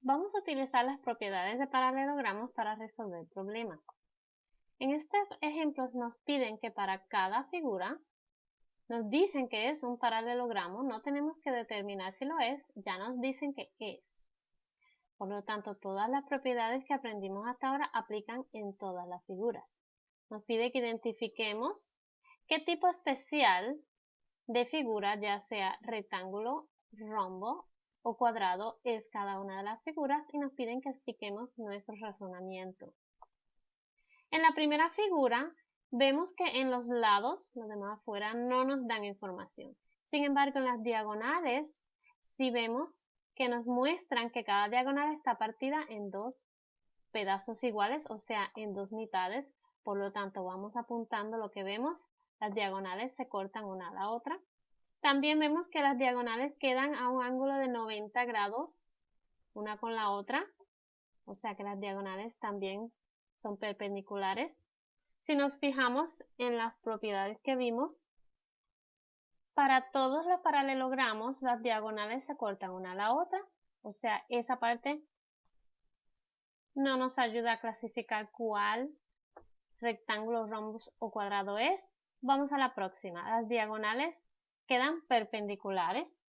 Vamos a utilizar las propiedades de paralelogramos para resolver problemas. En estos ejemplos nos piden que para cada figura nos dicen que es un paralelogramo, no tenemos que determinar si lo es, ya nos dicen que es. Por lo tanto, todas las propiedades que aprendimos hasta ahora aplican en todas las figuras. Nos pide que identifiquemos qué tipo especial de figura, ya sea rectángulo, rombo o cuadrado, es cada una de las figuras y nos piden que expliquemos nuestro razonamiento. En la primera figura vemos que en los lados, los de más afuera, no nos dan información. Sin embargo, en las diagonales sí vemos que nos muestran que cada diagonal está partida en dos pedazos iguales, o sea, en dos mitades. Por lo tanto, vamos apuntando lo que vemos. Las diagonales se cortan una a la otra. También vemos que las diagonales quedan a un ángulo de 90 grados una con la otra, o sea que las diagonales también son perpendiculares. Si nos fijamos en las propiedades que vimos, para todos los paralelogramos las diagonales se cortan una a la otra, o sea, esa parte no nos ayuda a clasificar cuál rectángulo, rombo o cuadrado es. Vamos a la próxima. Las diagonales quedan perpendiculares.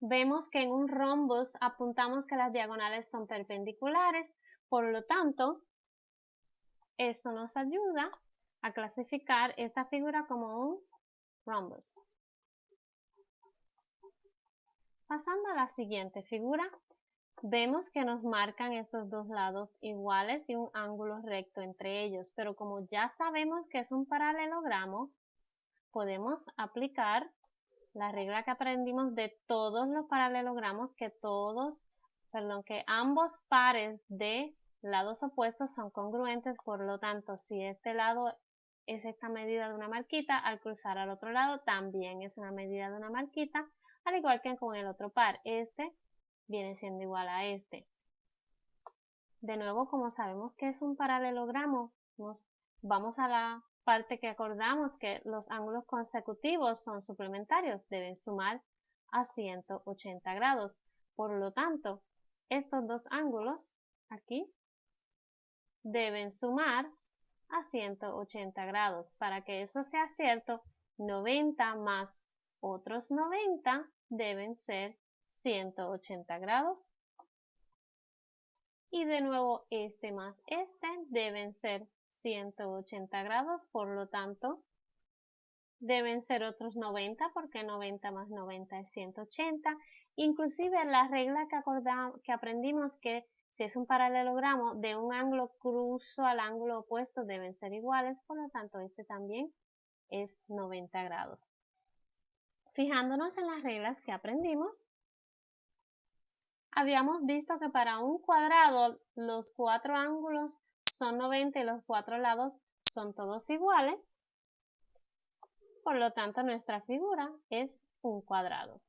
Vemos que en un rombo apuntamos que las diagonales son perpendiculares, por lo tanto, eso nos ayuda a clasificar esta figura como un rombo. Pasando a la siguiente figura, vemos que nos marcan estos dos lados iguales y un ángulo recto entre ellos, pero como ya sabemos que es un paralelogramo, podemos aplicar la regla que aprendimos de todos los paralelogramos, que ambos pares de lados opuestos son congruentes, por lo tanto, si este lado es esta medida de una marquita, al cruzar al otro lado también es una medida de una marquita, al igual que con el otro par, este viene siendo igual a este. De nuevo, como sabemos que es un paralelogramo, nos vamos a la parte que acordamos que los ángulos consecutivos son suplementarios, deben sumar a 180 grados. Por lo tanto, estos dos ángulos aquí deben sumar a 180 grados. Para que eso sea cierto, 90 más otros 90 deben ser 180 grados. Y de nuevo este más este deben ser 180 grados, por lo tanto deben ser otros 90 porque 90 más 90 es 180. Inclusive la regla que aprendimos que si es un paralelogramo de un ángulo cruzo al ángulo opuesto deben ser iguales, por lo tanto este también es 90 grados. Fijándonos en las reglas que aprendimos, habíamos visto que para un cuadrado los cuatro ángulos son 90 y los cuatro lados son todos iguales. Por lo tanto, nuestra figura es un cuadrado.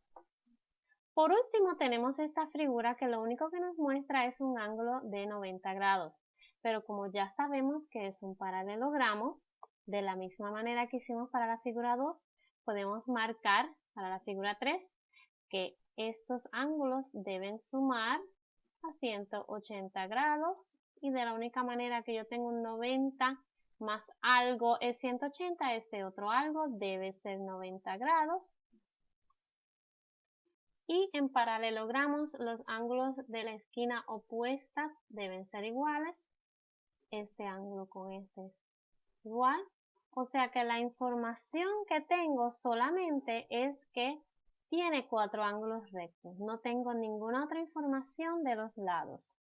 Por último, tenemos esta figura que lo único que nos muestra es un ángulo de 90 grados. Pero como ya sabemos que es un paralelogramo, de la misma manera que hicimos para la figura 2, podemos marcar para la figura 3 que estos ángulos deben sumar a 180 grados y de la única manera que yo tengo un 90 más algo es 180, este otro algo debe ser 90 grados. Y en paralelogramos los ángulos de la esquina opuesta deben ser iguales. Este ángulo con este es igual. O sea que la información que tengo solamente es que tiene cuatro ángulos rectos. No tengo ninguna otra información de los lados.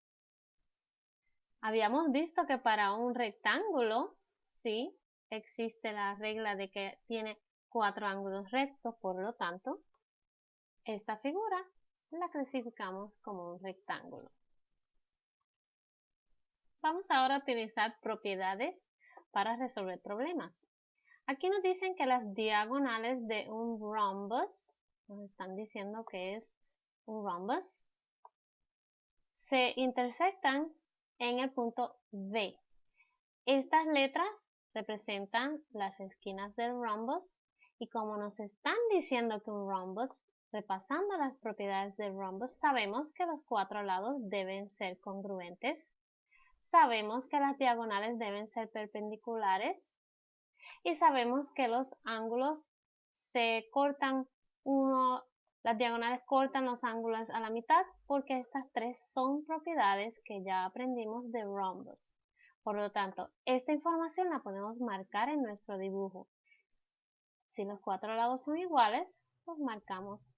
Habíamos visto que para un rectángulo, sí, existe la regla de que tiene cuatro ángulos rectos, por lo tanto, esta figura la clasificamos como un rectángulo. Vamos ahora a utilizar propiedades para resolver problemas. Aquí nos dicen que las diagonales de un rombus, nos están diciendo que es un rombus, se intersectan en el punto B. Estas letras representan las esquinas del rombus y como nos están diciendo que un rombus repasando las propiedades del rhombus, sabemos que los cuatro lados deben ser congruentes. Sabemos que las diagonales deben ser perpendiculares. Y sabemos que los ángulos se cortan las diagonales cortan los ángulos a la mitad porque estas tres son propiedades que ya aprendimos de rhombus. Por lo tanto, esta información la podemos marcar en nuestro dibujo. Si los cuatro lados son iguales, pues marcamos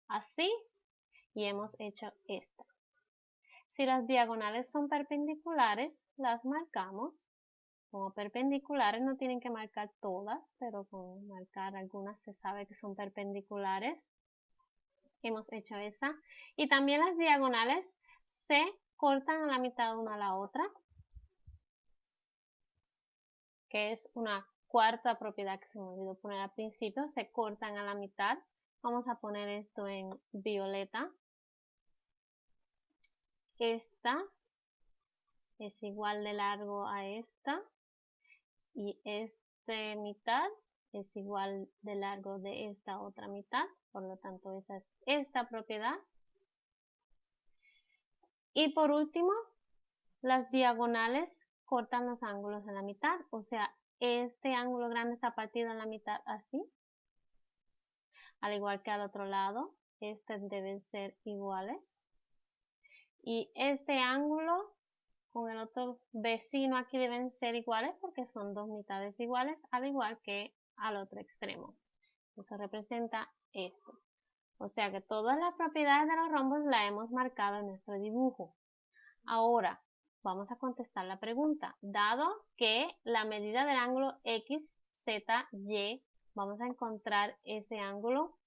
así y hemos hecho esta. Si las diagonales son perpendiculares, las marcamos como perpendiculares. No tienen que marcar todas, pero con marcar algunas se sabe que son perpendiculares. Hemos hecho esa. Y también las diagonales se cortan a la mitad una a la otra, que es una cuarta propiedad que se me olvidó poner al principio. Se cortan a la mitad. Vamos a poner esto en violeta. Esta es igual de largo a esta. Y esta mitad es igual de largo de esta otra mitad. Por lo tanto, esa es esta propiedad. Y por último, las diagonales cortan los ángulos en la mitad. O sea, este ángulo grande está partido en la mitad así. Al igual que al otro lado, estos deben ser iguales. Y este ángulo con el otro vecino aquí deben ser iguales porque son dos mitades iguales, al igual que al otro extremo. Eso representa esto. O sea que todas las propiedades de los rombos las hemos marcado en nuestro dibujo. Ahora, vamos a contestar la pregunta. Dado que la medida del ángulo X, Z, Y, vamos a encontrar ese ángulo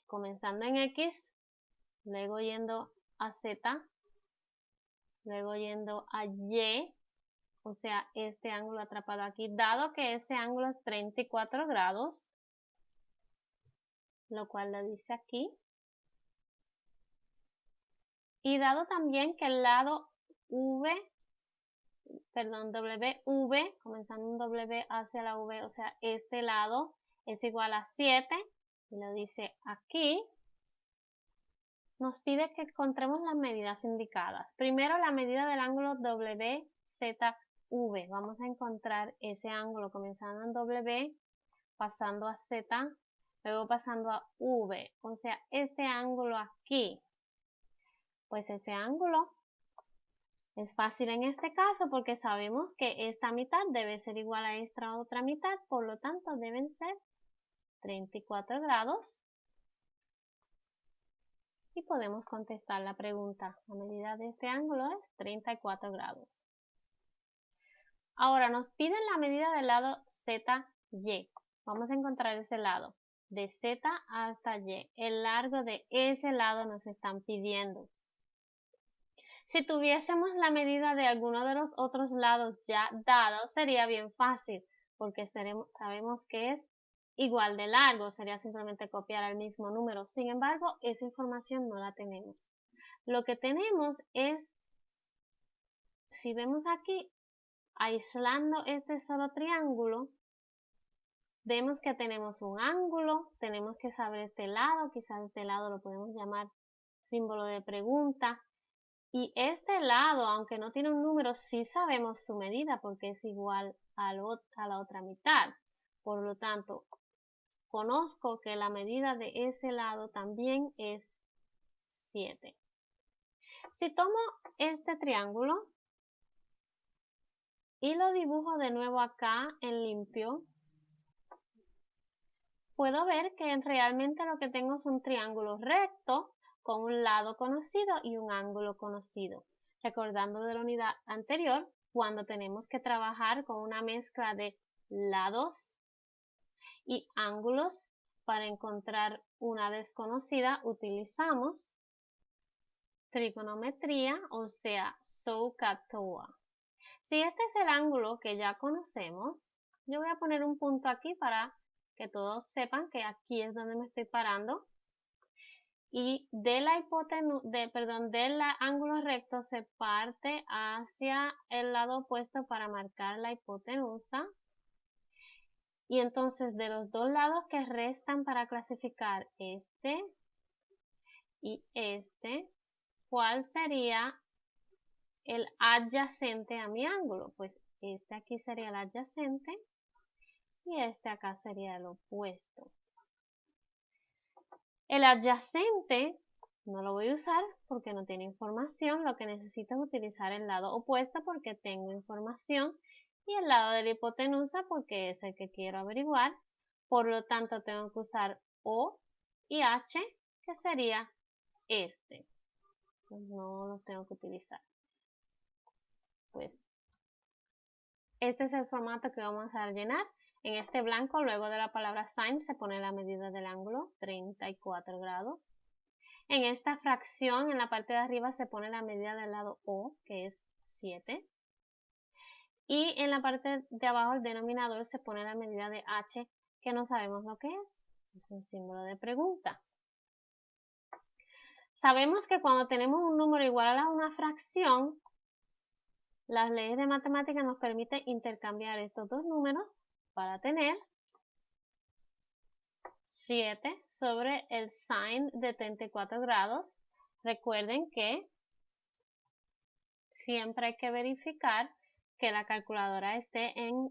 comenzando en X, luego yendo a Z, luego yendo a Y, o sea, este ángulo atrapado aquí. Dado que ese ángulo es 34 grados, lo cual lo dice aquí. Y dado también que el lado WV, comenzando un W hacia la V, o sea, este lado es igual a 7, y lo dice aquí, nos pide que encontremos las medidas indicadas. Primero, la medida del ángulo WZV. Vamos a encontrar ese ángulo comenzando en W, pasando a Z, luego pasando a V. O sea, este ángulo aquí. Pues ese ángulo es fácil en este caso porque sabemos que esta mitad debe ser igual a esta otra mitad, por lo tanto deben ser 34 grados. Y podemos contestar la pregunta. La medida de este ángulo es 34 grados. Ahora nos piden la medida del lado ZY. Vamos a encontrar ese lado. De Z hasta Y. El largo de ese lado nos están pidiendo. Si tuviésemos la medida de alguno de los otros lados ya dados, sería bien fácil, porque sabemos que es igual de largo, sería simplemente copiar el mismo número. Sin embargo, esa información no la tenemos. Lo que tenemos es, si vemos aquí, aislando este solo triángulo, vemos que tenemos un ángulo, tenemos que saber este lado, quizás este lado lo podemos llamar símbolo de pregunta. Y este lado, aunque no tiene un número, sí sabemos su medida porque es igual a la otra mitad. Por lo tanto, conozco que la medida de ese lado también es 7. Si tomo este triángulo y lo dibujo de nuevo acá en limpio, puedo ver que realmente lo que tengo es un triángulo recto con un lado conocido y un ángulo conocido. Recordando de la unidad anterior, cuando tenemos que trabajar con una mezcla de lados y ángulos para encontrar una desconocida, utilizamos trigonometría, o sea, SOHCAHTOA. Si este es el ángulo que ya conocemos, yo voy a poner un punto aquí para que todos sepan que aquí es donde me estoy parando. Y del ángulo recto se parte hacia el lado opuesto para marcar la hipotenusa. Y entonces de los dos lados que restan para clasificar este y este, ¿cuál sería el adyacente a mi ángulo? Pues este aquí sería el adyacente y este acá sería el opuesto. El adyacente no lo voy a usar porque no tiene información. Lo que necesito es utilizar el lado opuesto porque tengo información y el lado de la hipotenusa porque es el que quiero averiguar. Por lo tanto, tengo que usar O y H, que sería este. Pues no los tengo que utilizar. Pues este es el formato que vamos a rellenar. En este blanco, luego de la palabra sin, se pone la medida del ángulo, 34 grados. En esta fracción, en la parte de arriba, se pone la medida del lado O, que es 7. Y en la parte de abajo, el denominador, se pone la medida de H, que no sabemos lo que es. Es un símbolo de preguntas. Sabemos que cuando tenemos un número igual a una fracción, las leyes de matemáticas nos permiten intercambiar estos dos números para tener 7 sobre el sin de 34 grados. Recuerden que siempre hay que verificar que la calculadora esté en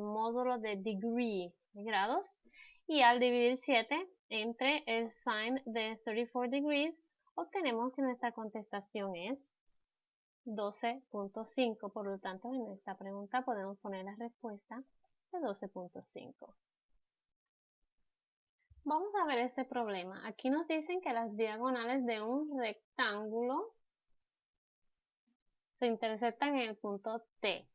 módulo de degree, de grados. Y al dividir 7 entre el sin de 34 degrees, obtenemos que nuestra contestación es 12.5. Por lo tanto, en esta pregunta podemos poner la respuesta de 12.5. Vamos a ver este problema. Aquí nos dicen que las diagonales de un rectángulo se intersectan en el punto T.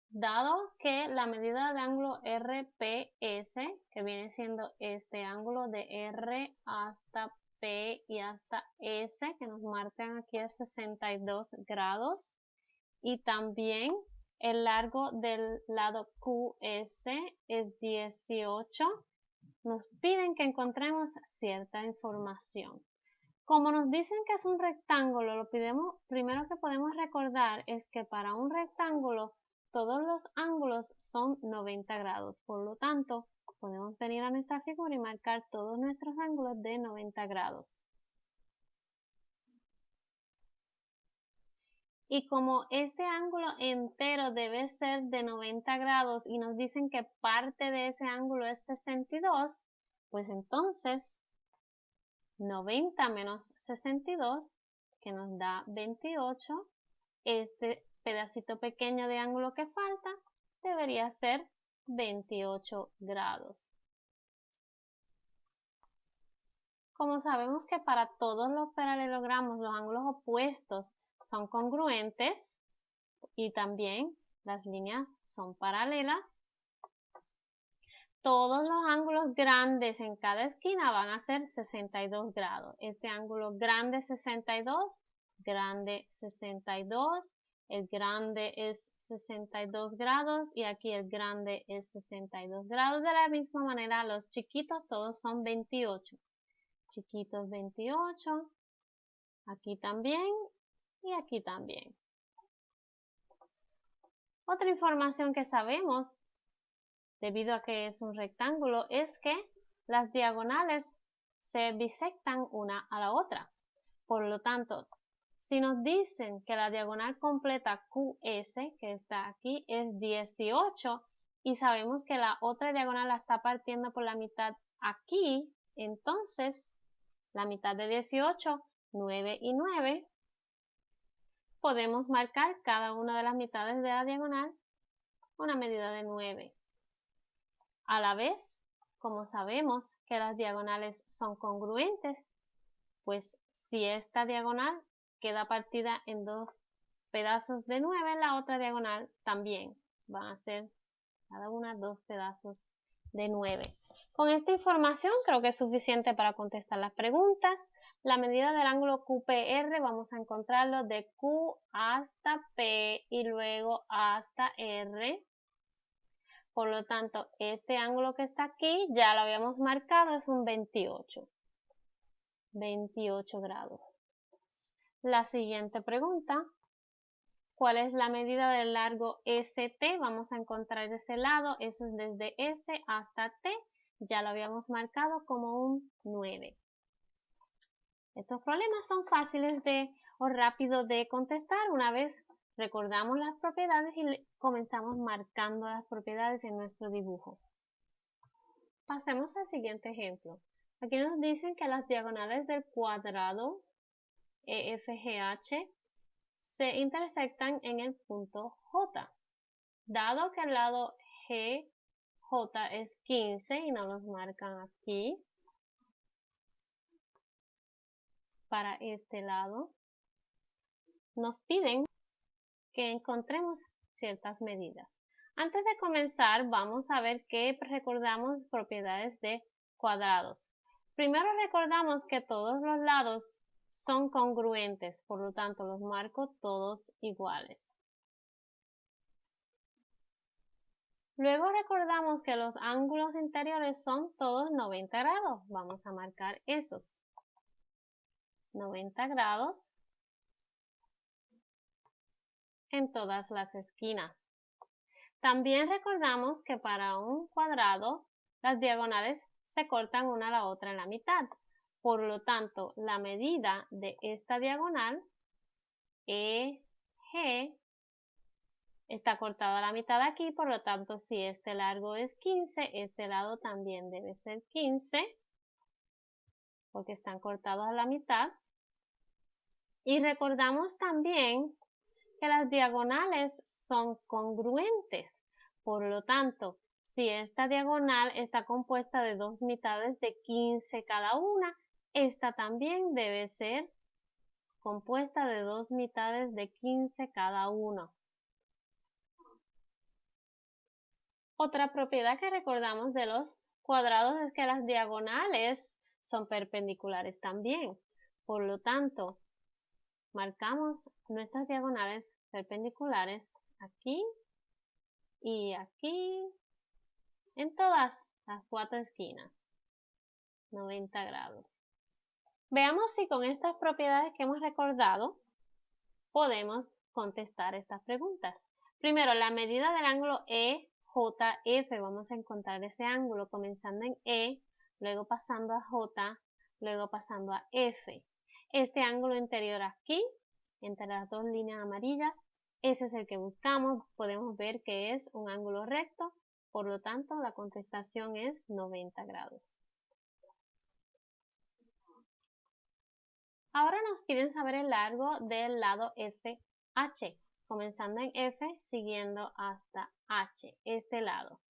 Dado que la medida de ángulo RPS, que viene siendo este ángulo de R hasta P y hasta S, que nos marcan aquí a 62 grados, y también el largo del lado QS es 18, nos piden que encontremos cierta información. Como nos dicen que es un rectángulo, lo primero que podemos recordar es que para un rectángulo todos los ángulos son 90 grados. Por lo tanto, podemos venir a nuestra figura y marcar todos nuestros ángulos de 90 grados. Y como este ángulo entero debe ser de 90 grados y nos dicen que parte de ese ángulo es 62, pues entonces 90 menos 62, que nos da 28, este pedacito pequeño de ángulo que falta debería ser 28 grados. Como sabemos que para todos los paralelogramos los ángulos opuestos son congruentes y también las líneas son paralelas, todos los ángulos grandes en cada esquina van a ser 62 grados. Este ángulo grande 62, grande 62, el grande es 62 grados y aquí el grande es 62 grados. De la misma manera los chiquitos todos son 28. Chiquitos 28, aquí también y aquí también. Otra información que sabemos, debido a que es un rectángulo, es que las diagonales se bisectan una a la otra. Por lo tanto, si nos dicen que la diagonal completa QS, que está aquí, es 18 y sabemos que la otra diagonal la está partiendo por la mitad aquí, entonces la mitad de 18, 9 y 9, podemos marcar cada una de las mitades de la diagonal una medida de 9. A la vez, como sabemos que las diagonales son congruentes, pues si esta diagonal queda partida en dos pedazos de 9, la otra diagonal también van a ser cada una dos pedazos de 9. Con esta información creo que es suficiente para contestar las preguntas. La medida del ángulo QPR vamos a encontrarlo de Q hasta P y luego hasta R. Por lo tanto, este ángulo que está aquí ya lo habíamos marcado, es un 28. 28 grados. La siguiente pregunta, ¿Cuál es la medida del largo ST? Vamos a encontrar ese lado, eso es desde S hasta T, ya lo habíamos marcado como un 9. Estos problemas son fáciles o rápido de contestar una vez recordamos las propiedades y comenzamos marcando las propiedades en nuestro dibujo. Pasemos al siguiente ejemplo. Aquí nos dicen que las diagonales del cuadrado EFGH se intersectan en el punto J. Dado que el lado GJ es 15 y nos los marcan aquí, para este lado, nos piden que encontremos ciertas medidas. Antes de comenzar, vamos a ver que recordamos propiedades de cuadrados. Primero recordamos que todos los lados son congruentes, por lo tanto los marco todos iguales. Luego recordamos que los ángulos interiores son todos 90 grados. Vamos a marcar esos. 90 grados en todas las esquinas. También recordamos que para un cuadrado las diagonales se cortan una a la otra en la mitad. Por lo tanto, la medida de esta diagonal, EG, está cortada a la mitad aquí, por lo tanto, si este largo es 15, este lado también debe ser 15, porque están cortados a la mitad. Y recordamos también que las diagonales son congruentes, por lo tanto, si esta diagonal está compuesta de dos mitades de 15 cada una, esta también debe ser compuesta de dos mitades de 15 cada uno. Otra propiedad que recordamos de los cuadrados es que las diagonales son perpendiculares también. Por lo tanto, marcamos nuestras diagonales perpendiculares aquí y aquí en todas las cuatro esquinas. 90 grados. Veamos si con estas propiedades que hemos recordado podemos contestar estas preguntas. Primero, la medida del ángulo EJF. Vamos a encontrar ese ángulo comenzando en E, luego pasando a J, luego pasando a F. Este ángulo interior aquí, entre las dos líneas amarillas, ese es el que buscamos. Podemos ver que es un ángulo recto, por lo tanto la contestación es 90 grados. Ahora nos piden saber el largo del lado FH, comenzando en F, siguiendo hasta H, este lado.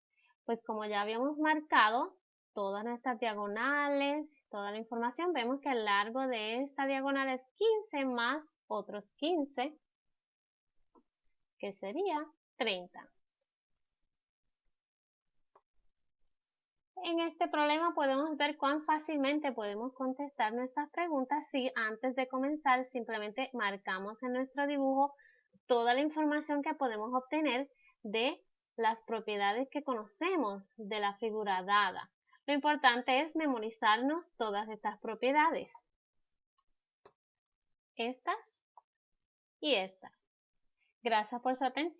Pues como ya habíamos marcado todas nuestras diagonales, toda la información, vemos que el largo de esta diagonal es 15 más otros 15, que sería 30. En este problema podemos ver cuán fácilmente podemos contestar nuestras preguntas si antes de comenzar simplemente marcamos en nuestro dibujo toda la información que podemos obtener de las propiedades que conocemos de la figura dada. Lo importante es memorizarnos todas estas propiedades. Estas y estas. Gracias por su atención.